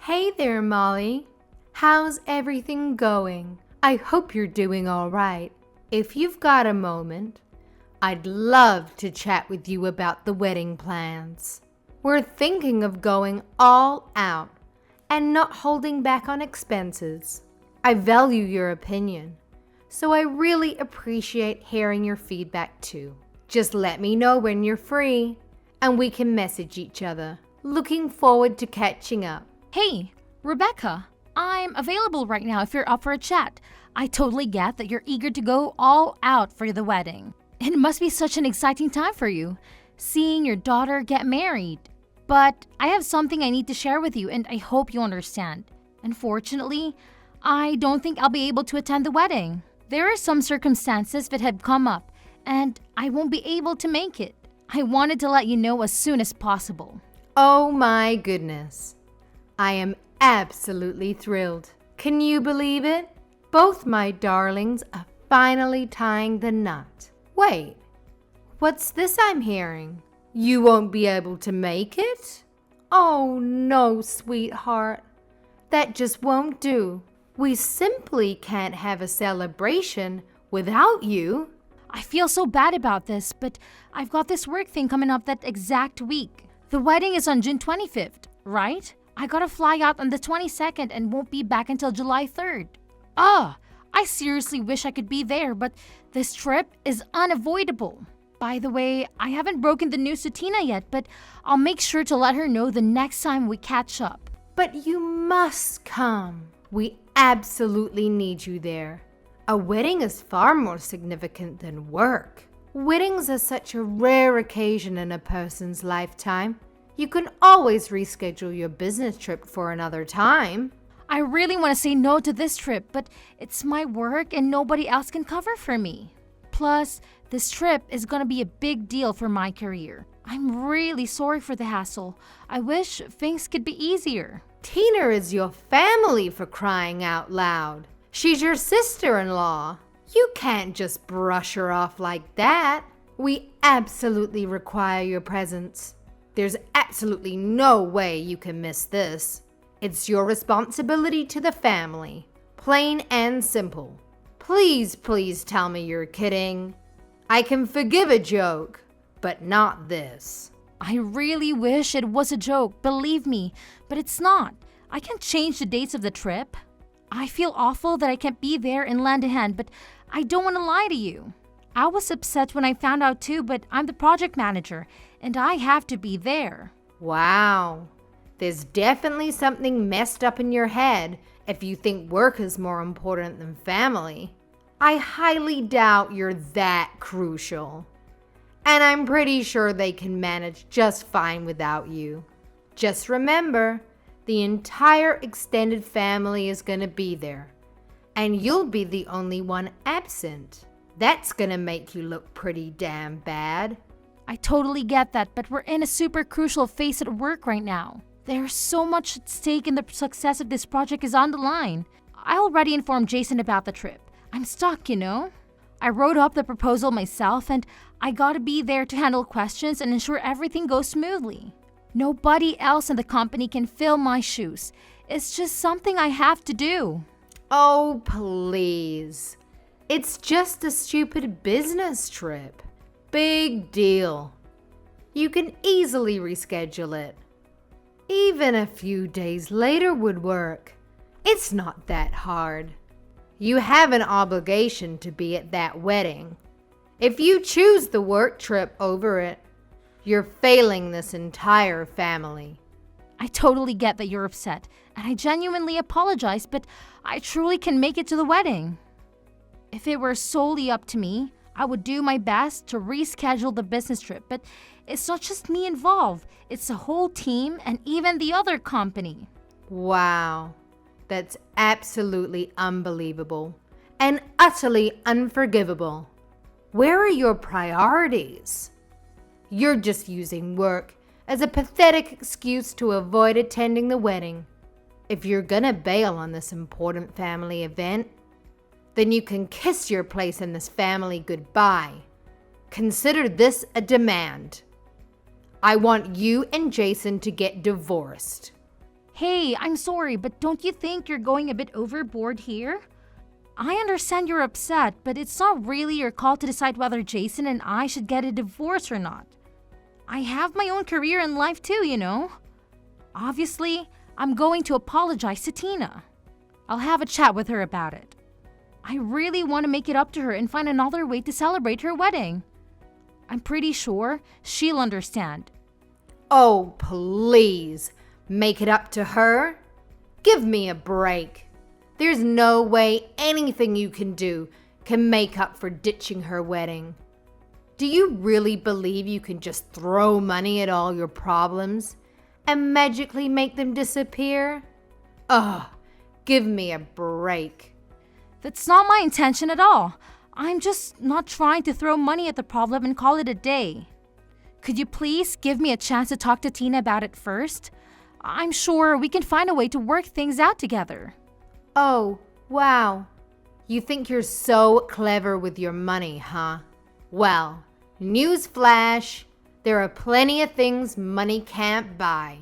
Hey there, Molly. How's everything going? I hope you're doing all right. If you've got a moment, I'd love to chat with you about the wedding plans. We're thinking of going all out and not holding back on expenses. I value your opinion, so I really appreciate hearing your feedback too. Just let me know when you're free and we can message each other. Looking forward to catching up. Hey, Rebecca, I'm available right now if you're up for a chat. I totally get that you're eager to go all out for the wedding. It must be such an exciting time for you, seeing your daughter get married. But I have something I need to share with you, and I hope you understand. Unfortunately, I don't think I'll be able to attend the wedding. There are some circumstances that have come up, and I won't be able to make it. I wanted to let you know as soon as possible. Oh my goodness. I am absolutely thrilled. Can you believe it? Both my darlings are finally tying the knot. Wait, what's this I'm hearing? You won't be able to make it? Oh no, sweetheart. That just won't do. We simply can't have a celebration without you. I feel so bad about this, but I've got this work thing coming up that exact week. The wedding is on June 25th, right? I gotta fly out on the 22nd and won't be back until July 3rd. I seriously wish I could be there, but this trip is unavoidable. By the way, I haven't broken the news to Tina yet, but I'll make sure to let her know the next time we catch up. But you must come. We absolutely need you there. A wedding is far more significant than work. Weddings are such a rare occasion in a person's lifetime. You can always reschedule your business trip for another time. I really want to say no to this trip, but it's my work and nobody else can cover for me. Plus, this trip is going to be a big deal for my career. I'm really sorry for the hassle. I wish things could be easier. Tina is your family, for crying out loud. She's your sister-in-law. You can't just brush her off like that. We absolutely require your presence. There's absolutely no way you can miss this. It's your responsibility to the family. Plain and simple. Please, please tell me you're kidding. I can forgive a joke, but not this. I really wish it was a joke, believe me, but it's not. I can't change the dates of the trip. I feel awful that I can't be there and lend a hand, but I don't want to lie to you. I was upset when I found out too, but I'm the project manager, and I have to be there. Wow. There's definitely something messed up in your head if you think work is more important than family. I highly doubt you're that crucial. And I'm pretty sure they can manage just fine without you. Just remember, the entire extended family is going to be there. And you'll be the only one absent. That's going to make you look pretty damn bad. I totally get that, but we're in a super crucial phase at work right now. There's so much at stake and the success of this project is on the line. I already informed Jason about the trip. I'm stuck, you know? I wrote up the proposal myself and I gotta be there to handle questions and ensure everything goes smoothly. Nobody else in the company can fill my shoes. It's just something I have to do. Oh, please. It's just a stupid business trip. Big deal. You can easily reschedule it. Even a few days later would work. It's not that hard. You have an obligation to be at that wedding. If you choose the work trip over it, you're failing this entire family. I totally get that you're upset, and I genuinely apologize, but I truly can make it to the wedding. If it were solely up to me, I would do my best to reschedule the business trip, but it's not just me involved. It's the whole team and even the other company. Wow, that's absolutely unbelievable and utterly unforgivable. Where are your priorities? You're just using work as a pathetic excuse to avoid attending the wedding. If you're gonna bail on this important family event, then you can kiss your place in this family goodbye. Consider this a demand. I want you and Jason to get divorced. Hey, I'm sorry, but don't you think you're going a bit overboard here? I understand you're upset, but it's not really your call to decide whether Jason and I should get a divorce or not. I have my own career in life too, you know. Obviously, I'm going to apologize to Tina. I'll have a chat with her about it. I really want to make it up to her and find another way to celebrate her wedding. I'm pretty sure she'll understand. Oh, please. Make it up to her? Give me a break. There's no way anything you can do can make up for ditching her wedding. Do you really believe you can just throw money at all your problems and magically make them disappear? Ugh, give me a break. That's not my intention at all. I'm just not trying to throw money at the problem and call it a day. Could you please give me a chance to talk to Tina about it first? I'm sure we can find a way to work things out together. Oh, wow. You think you're so clever with your money, huh? Well, newsflash, there are plenty of things money can't buy.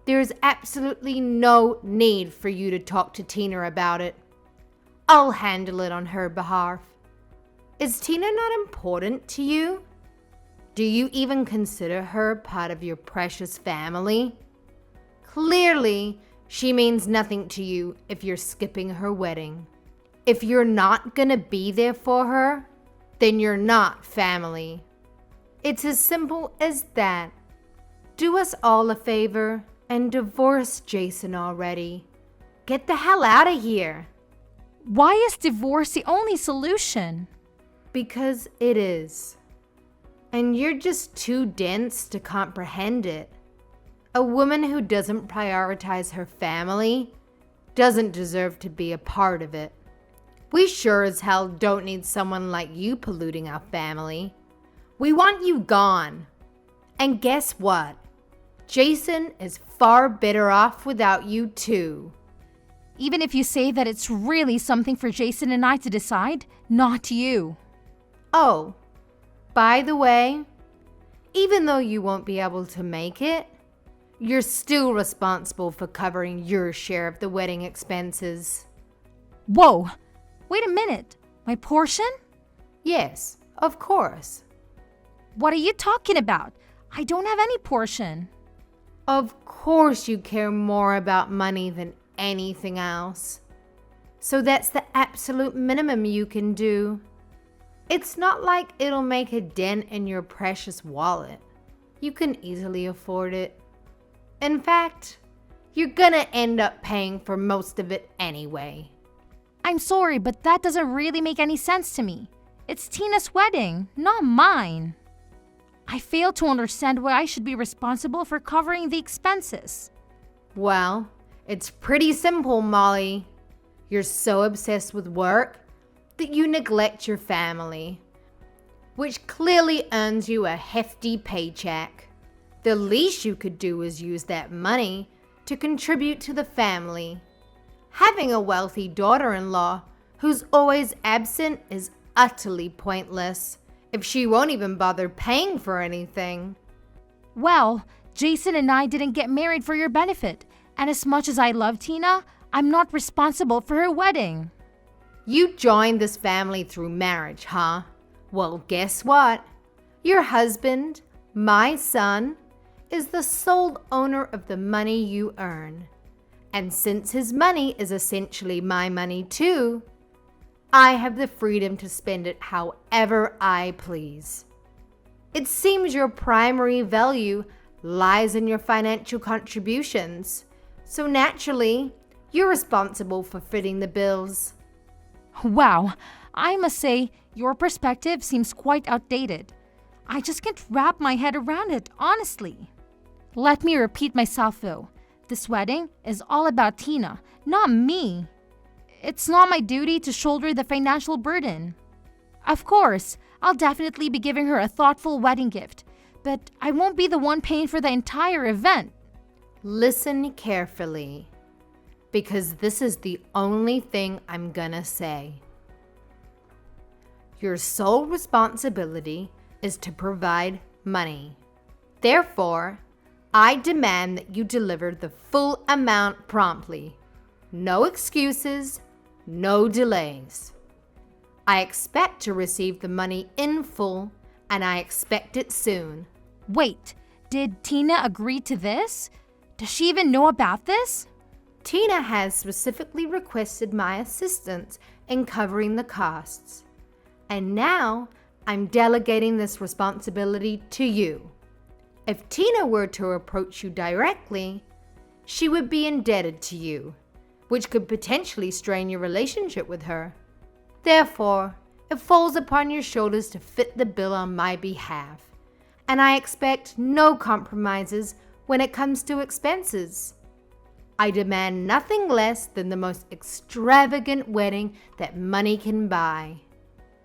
There's absolutely no need for you to talk to Tina about it. I'll handle it on her behalf. Is Tina not important to you? Do you even consider her part of your precious family? Clearly, she means nothing to you if you're skipping her wedding. If you're not gonna be there for her, then you're not family. It's as simple as that. Do us all a favor and divorce Jason already. Get the hell out of here. Why is divorce the only solution? Because it is. And you're just too dense to comprehend it. A woman who doesn't prioritize her family doesn't deserve to be a part of it. We sure as hell don't need someone like you polluting our family. We want you gone. And guess what? Jason is far better off without you too. Even if you say that it's really something for Jason and I to decide, not you. Oh, by the way, even though you won't be able to make it, you're still responsible for covering your share of the wedding expenses. Whoa, wait a minute. My portion? Yes, of course. What are you talking about? I don't have any portion. Of course you care more about money than anything else. So that's the absolute minimum you can do. It's not like it'll make a dent in your precious wallet. You can easily afford it. In fact, you're gonna end up paying for most of it anyway. I'm sorry, but that doesn't really make any sense to me. It's Tina's wedding, not mine. I fail to understand why I should be responsible for covering the expenses. Well, it's pretty simple, Molly. You're so obsessed with work that you neglect your family, which clearly earns you a hefty paycheck. The least you could do is use that money to contribute to the family. Having a wealthy daughter-in-law who's always absent is utterly pointless if she won't even bother paying for anything. Well, Jason and I didn't get married for your benefit, and as much as I love Tina, I'm not responsible for her wedding. You joined this family through marriage, huh? Well, guess what? Your husband, my son, is the sole owner of the money you earn. And since his money is essentially my money too, I have the freedom to spend it however I please. It seems your primary value lies in your financial contributions, so naturally, you're responsible for footing the bills. Wow, I must say, your perspective seems quite outdated. I just can't wrap my head around it, honestly. Let me repeat myself though. This wedding is all about Tina, not me. It's not my duty to shoulder the financial burden. Of course, I'll definitely be giving her a thoughtful wedding gift, but I won't be the one paying for the entire event. Listen carefully, because this is the only thing I'm gonna say. Your sole responsibility is to provide money. Therefore, I demand that you deliver the full amount promptly. No excuses, no delays. I expect to receive the money in full, and I expect it soon. Wait, did Tina agree to this? Does she even know about this? Tina has specifically requested my assistance in covering the costs. And now I'm delegating this responsibility to you. If Tina were to approach you directly, she would be indebted to you, which could potentially strain your relationship with her. Therefore, it falls upon your shoulders to fit the bill on my behalf, and I expect no compromises when it comes to expenses. I demand nothing less than the most extravagant wedding that money can buy.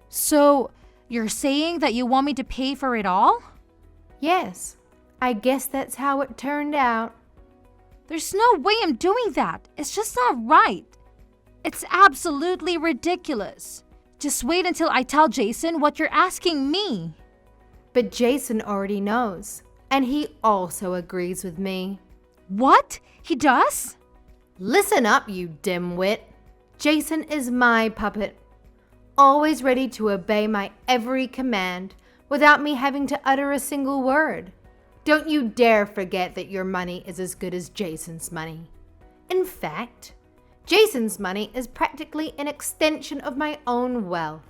So, you're saying that you want me to pay for it all? Yes, I guess that's how it turned out. There's no way I'm doing that. It's just not right. It's absolutely ridiculous. Just wait until I tell Jason what you're asking me. But Jason already knows, and he also agrees with me. What? He does? Listen up, you dimwit. Jason is my puppet, always ready to obey my every command without me having to utter a single word. Don't you dare forget that your money is as good as Jason's money. In fact, Jason's money is practically an extension of my own wealth.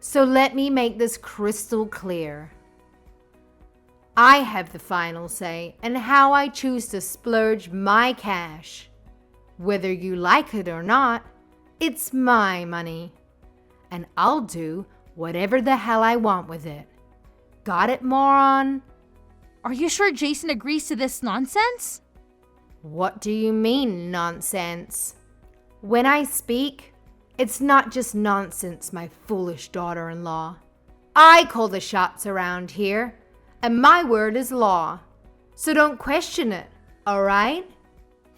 So let me make this crystal clear. I have the final say in how I choose to splurge my cash. Whether you like it or not, it's my money. And I'll do whatever the hell I want with it. Got it, moron? Are you sure Jason agrees to this nonsense? What do you mean, nonsense? When I speak, it's not just nonsense, my foolish daughter-in-law. I call the shots around here, and my word is law. So don't question it, all right?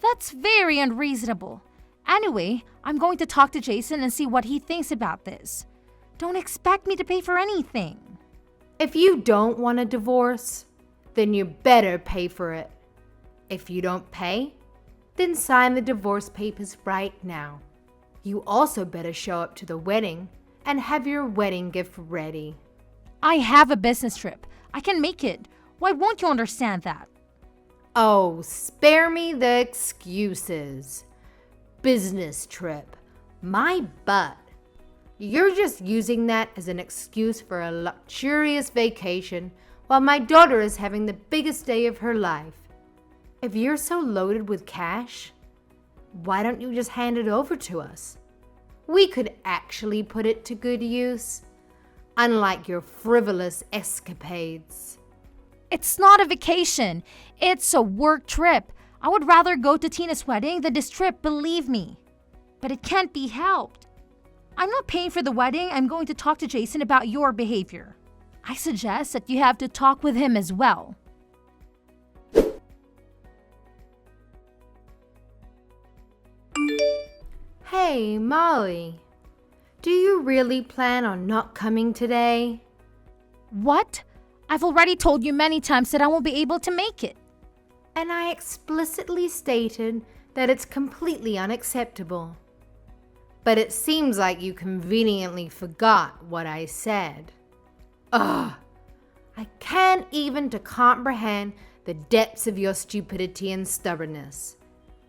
That's very unreasonable. Anyway, I'm going to talk to Jason and see what he thinks about this. Don't expect me to pay for anything. If you don't want a divorce, then you better pay for it. If you don't pay, then sign the divorce papers right now. You also better show up to the wedding and have your wedding gift ready. I have a business trip. I can make it. Why won't you understand that? Oh, spare me the excuses. Business trip. My butt. You're just using that as an excuse for a luxurious vacation while my daughter is having the biggest day of her life. If you're so loaded with cash, why don't you just hand it over to us? We could actually put it to good use, unlike your frivolous escapades. It's not a vacation. It's a work trip. I would rather go to Tina's wedding than this trip, believe me. But it can't be helped. I'm not paying for the wedding. I'm going to talk to Jason about your behavior. I suggest that you have to talk with him as well. Hey, Molly. Do you really plan on not coming today? What? I've already told you many times that I won't be able to make it. And I explicitly stated that it's completely unacceptable. But it seems like you conveniently forgot what I said. Ugh! I can't even to comprehend the depths of your stupidity and stubbornness.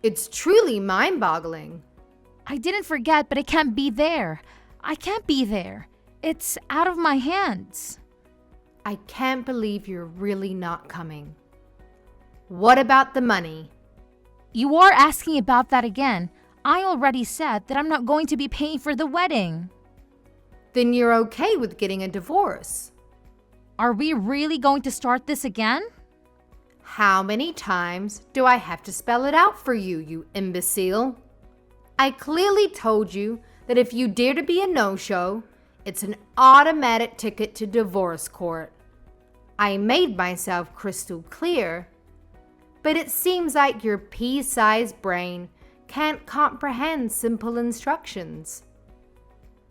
It's truly mind-boggling. I didn't forget, but I can't be there. I can't be there. It's out of my hands. I can't believe you're really not coming. What about the money? You are asking about that again. I already said that I'm not going to be paying for the wedding. Then you're okay with getting a divorce. Are we really going to start this again? How many times do I have to spell it out for you, you imbecile? I clearly told you that if you dare to be a no-show, it's an automatic ticket to divorce court. I made myself crystal clear, but it seems like your pea-sized brain can't comprehend simple instructions.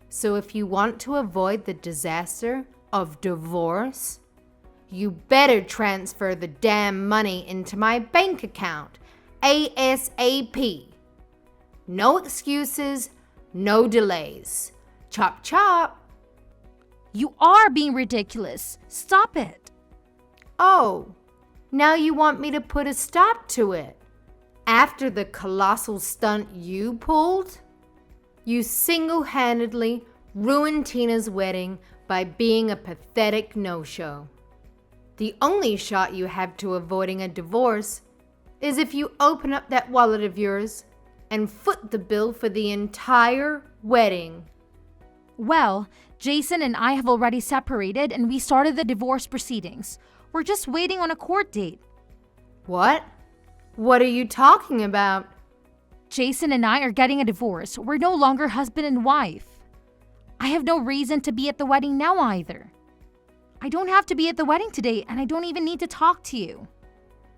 So if you want to avoid the disaster of divorce, You better transfer the damn money into my bank account, ASAP. No excuses, no delays. Chop chop. You are being ridiculous. Stop it. Oh, now you want me to put a stop to it? After the colossal stunt you pulled? You single-handedly ruined Tina's wedding by being a pathetic no-show. The only shot you have to avoiding a divorce is if you open up that wallet of yours and foot the bill for the entire wedding. Well, Jason and I have already separated and we started the divorce proceedings. We're just waiting on a court date. What? What are you talking about? Jason and I are getting a divorce. We're no longer husband and wife. I have no reason to be at the wedding now either. I don't have to be at the wedding today and I don't even need to talk to you.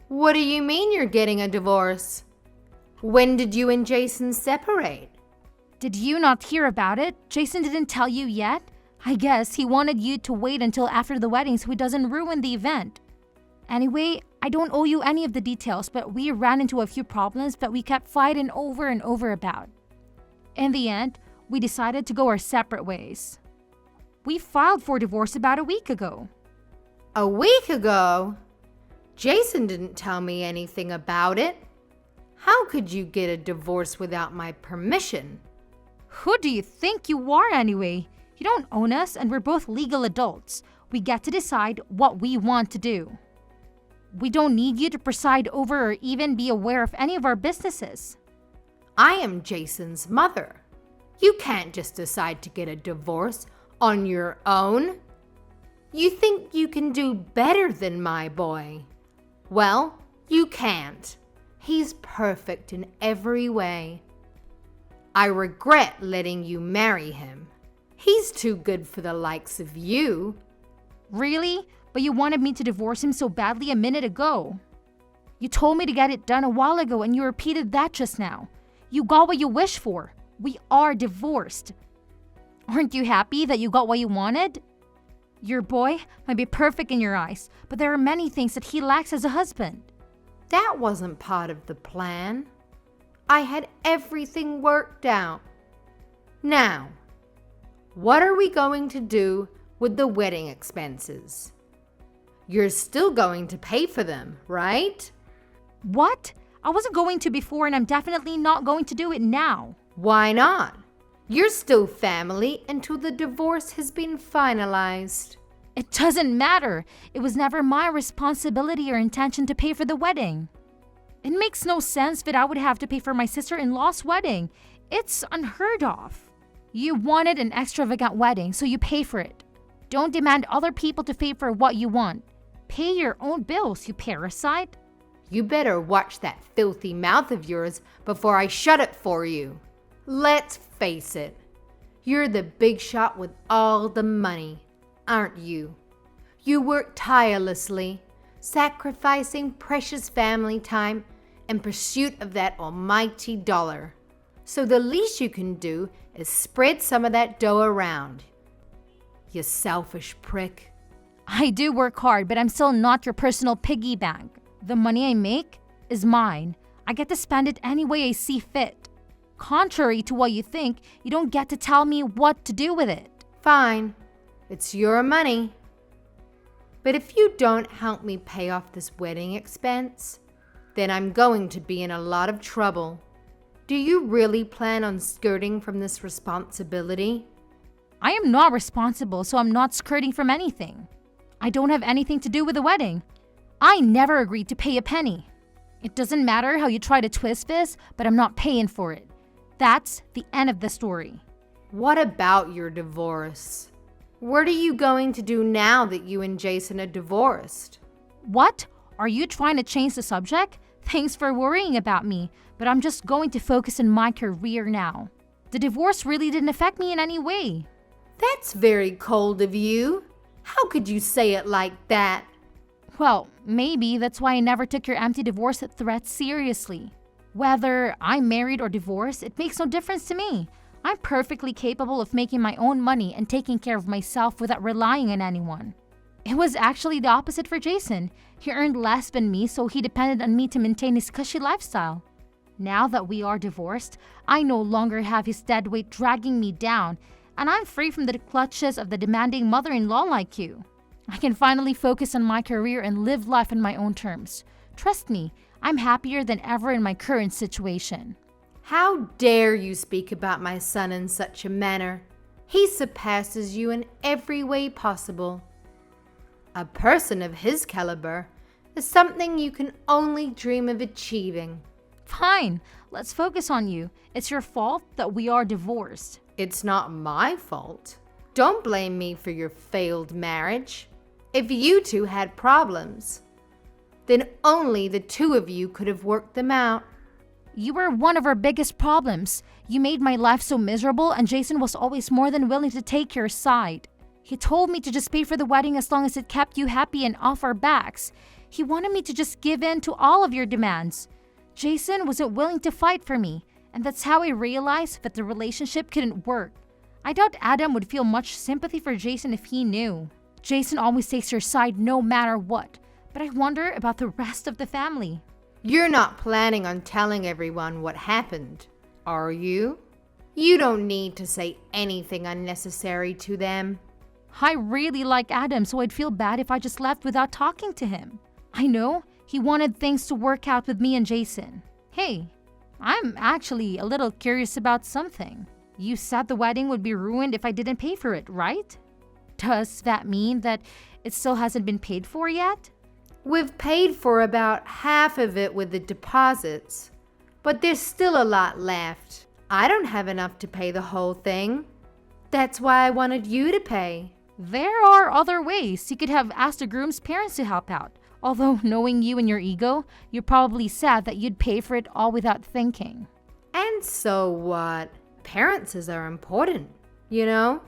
What do you mean you're getting a divorce? When did you and Jason separate? Did you not hear about it? Jason didn't tell you yet? I guess he wanted you to wait until after the wedding so he doesn't ruin the event. Anyway, I don't owe you any of the details, but we ran into a few problems that we kept fighting over and over about. In the end, we decided to go our separate ways. We filed for divorce about a week ago. A week ago? Jason didn't tell me anything about it. How could you get a divorce without my permission? Who do you think you are anyway? You don't own us and we're both legal adults. We get to decide what we want to do. We don't need you to preside over or even be aware of any of our businesses. I am Jason's mother. You can't just decide to get a divorce on your own. You think you can do better than my boy? Well, you can't. He's perfect in every way. I regret letting you marry him. He's too good for the likes of you. Really? But you wanted me to divorce him so badly a minute ago. You told me to get it done a while ago and you repeated that just now. You got what you wished for. We are divorced. Aren't you happy that you got what you wanted? Your boy might be perfect in your eyes, but there are many things that he lacks as a husband. That wasn't part of the plan. I had everything worked out. Now, what are we going to do with the wedding expenses? You're still going to pay for them, right? What? I wasn't going to before and I'm definitely not going to do it now. Why not? You're still family until the divorce has been finalized. It doesn't matter. It was never my responsibility or intention to pay for the wedding. It makes no sense that I would have to pay for my sister-in-law's wedding. It's unheard of. You wanted an extravagant wedding, so you pay for it. Don't demand other people to pay for what you want. Pay your own bills, you parasite. You better watch that filthy mouth of yours before I shut it for you. Let's face it. You're the big shot with all the money, aren't you? You work tirelessly, sacrificing precious family time in pursuit of that almighty dollar. So the least you can do is spread some of that dough around. You selfish prick. I do work hard, but I'm still not your personal piggy bank. The money I make is mine. I get to spend it any way I see fit. Contrary to what you think, you don't get to tell me what to do with it. Fine. It's your money. But if you don't help me pay off this wedding expense, then I'm going to be in a lot of trouble. Do you really plan on skirting from this responsibility? I am not responsible, so I'm not skirting from anything. I don't have anything to do with the wedding. I never agreed to pay a penny. It doesn't matter how you try to twist this, but I'm not paying for it. That's the end of the story. What about your divorce? What are you going to do now that you and Jason are divorced? What? Are you trying to change the subject? Thanks for worrying about me, but I'm just going to focus on my career now. The divorce really didn't affect me in any way. That's very cold of you. How could you say it like that? Well, maybe that's why I never took your empty divorce threats seriously. Whether I'm married or divorced, it makes no difference to me. I'm perfectly capable of making my own money and taking care of myself without relying on anyone. It was actually the opposite for Jason. He earned less than me, so he depended on me to maintain his cushy lifestyle. Now that we are divorced, I no longer have his dead weight dragging me down, and I'm free from the clutches of the demanding mother-in-law like you. I can finally focus on my career and live life on my own terms. Trust me, I'm happier than ever in my current situation. How dare you speak about my son in such a manner? He surpasses you in every way possible. A person of his caliber is something you can only dream of achieving. Fine, let's focus on you. It's your fault that we are divorced. It's not my fault. Don't blame me for your failed marriage. If you two had problems, then only the two of you could have worked them out. You were one of our biggest problems. You made my life so miserable, and Jason was always more than willing to take your side. He told me to just pay for the wedding as long as it kept you happy and off our backs. He wanted me to just give in to all of your demands. Jason wasn't willing to fight for me, and that's how I realized that the relationship couldn't work. I doubt Adam would feel much sympathy for Jason if he knew. Jason always takes your side no matter what, but I wonder about the rest of the family. You're not planning on telling everyone what happened, are you? You don't need to say anything unnecessary to them. I really like Adam, so I'd feel bad if I just left without talking to him. I know he wanted things to work out with me and Jason. Hey, I'm actually a little curious about something. You said the wedding would be ruined if I didn't pay for it, right? Does that mean that it still hasn't been paid for yet? We've paid for about half of it with the deposits, but there's still a lot left. I don't have enough to pay the whole thing. That's why I wanted you to pay. There are other ways. You could have asked the groom's parents to help out. Although, knowing you and your ego, you're probably sad that you'd pay for it all without thinking. And so what? Appearances are important, you know?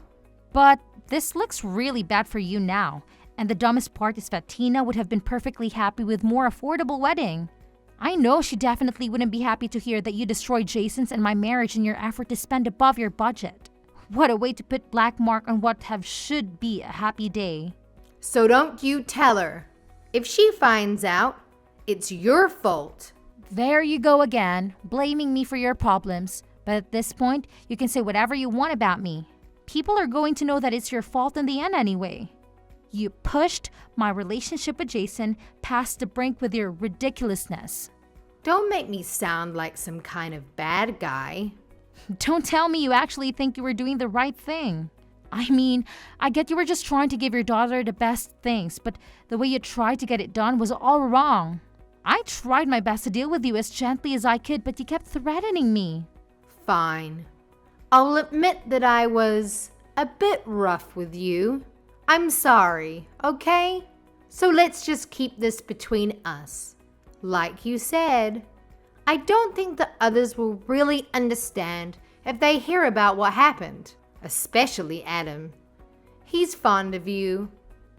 But this looks really bad for you now. And the dumbest part is that Tina would have been perfectly happy with more affordable wedding. I know she definitely wouldn't be happy to hear that you destroyed Jason's and my marriage in your effort to spend above your budget. What a way to put black mark on what should be a happy day. So don't you tell her. If she finds out, it's your fault. There you go again, blaming me for your problems. But at this point, you can say whatever you want about me. People are going to know that it's your fault in the end anyway. You pushed my relationship with Jason past the brink with your ridiculousness. Don't make me sound like some kind of bad guy. Don't tell me you actually think you were doing the right thing. I mean, I get you were just trying to give your daughter the best things, but the way you tried to get it done was all wrong. I tried my best to deal with you as gently as I could, but you kept threatening me. Fine. I'll admit that I was a bit rough with you. I'm sorry, okay? So let's just keep this between us. Like you said, I don't think the others will really understand if they hear about what happened, especially Adam. He's fond of you.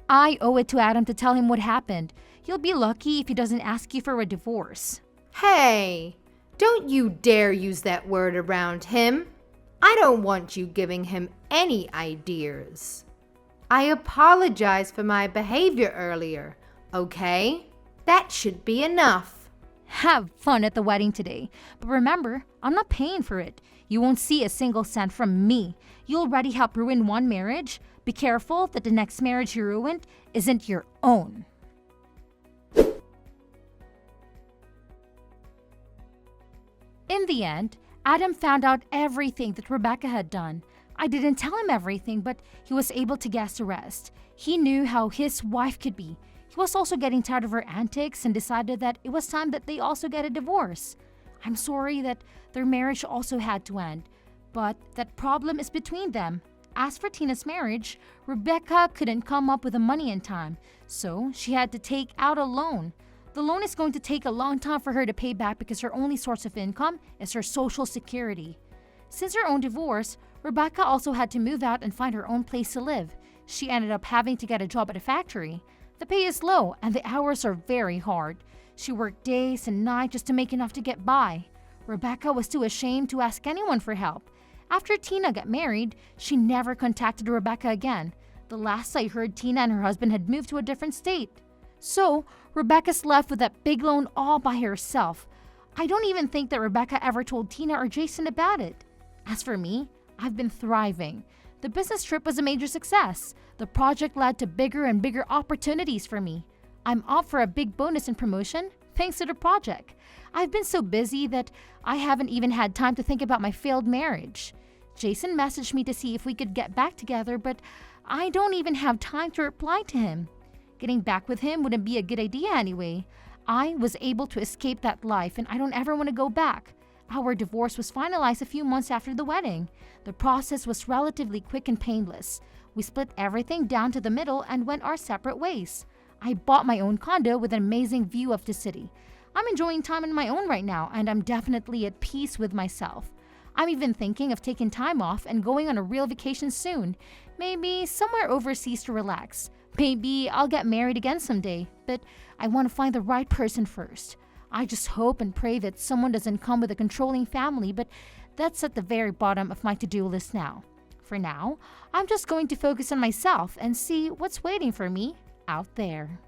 I owe it to Adam to tell him what happened. You'll be lucky if he doesn't ask you for a divorce. Hey, don't you dare use that word around him. I don't want you giving him any ideas. I apologize for my behavior earlier, okay? That should be enough. Have fun at the wedding today. But remember, I'm not paying for it. You won't see a single cent from me. You already helped ruin one marriage. Be careful that the next marriage you ruined isn't your own. In the end, Adam found out everything that Rebecca had done. I didn't tell him everything, but he was able to guess the rest. He knew how his wife could be. He was also getting tired of her antics and decided that it was time that they also get a divorce. I'm sorry that their marriage also had to end, but that problem is between them. As for Tina's marriage, Rebecca couldn't come up with the money in time, so she had to take out a loan. The loan is going to take a long time for her to pay back because her only source of income is her Social Security. Since her own divorce, Rebecca also had to move out and find her own place to live. She ended up having to get a job at a factory. The pay is low and the hours are very hard. She worked days and nights just to make enough to get by. Rebecca was too ashamed to ask anyone for help. After Tina got married, she never contacted Rebecca again. The last I heard, Tina and her husband had moved to a different state. So, Rebecca's left with that big loan all by herself. I don't even think that Rebecca ever told Tina or Jason about it. As for me, I've been thriving. The business trip was a major success. The project led to bigger and bigger opportunities for me. I'm up for a big bonus and promotion thanks to the project. I've been so busy that I haven't even had time to think about my failed marriage. Jason messaged me to see if we could get back together, but I don't even have time to reply to him. Getting back with him wouldn't be a good idea anyway. I was able to escape that life and I don't ever want to go back. Our divorce was finalized a few months after the wedding. The process was relatively quick and painless. We split everything down to the middle and went our separate ways. I bought my own condo with an amazing view of the city. I'm enjoying time on my own right now and I'm definitely at peace with myself. I'm even thinking of taking time off and going on a real vacation soon. Maybe somewhere overseas to relax. Maybe I'll get married again someday, but I want to find the right person first. I just hope and pray that someone doesn't come with a controlling family, but that's at the very bottom of my to-do list now. For now, I'm just going to focus on myself and see what's waiting for me out there.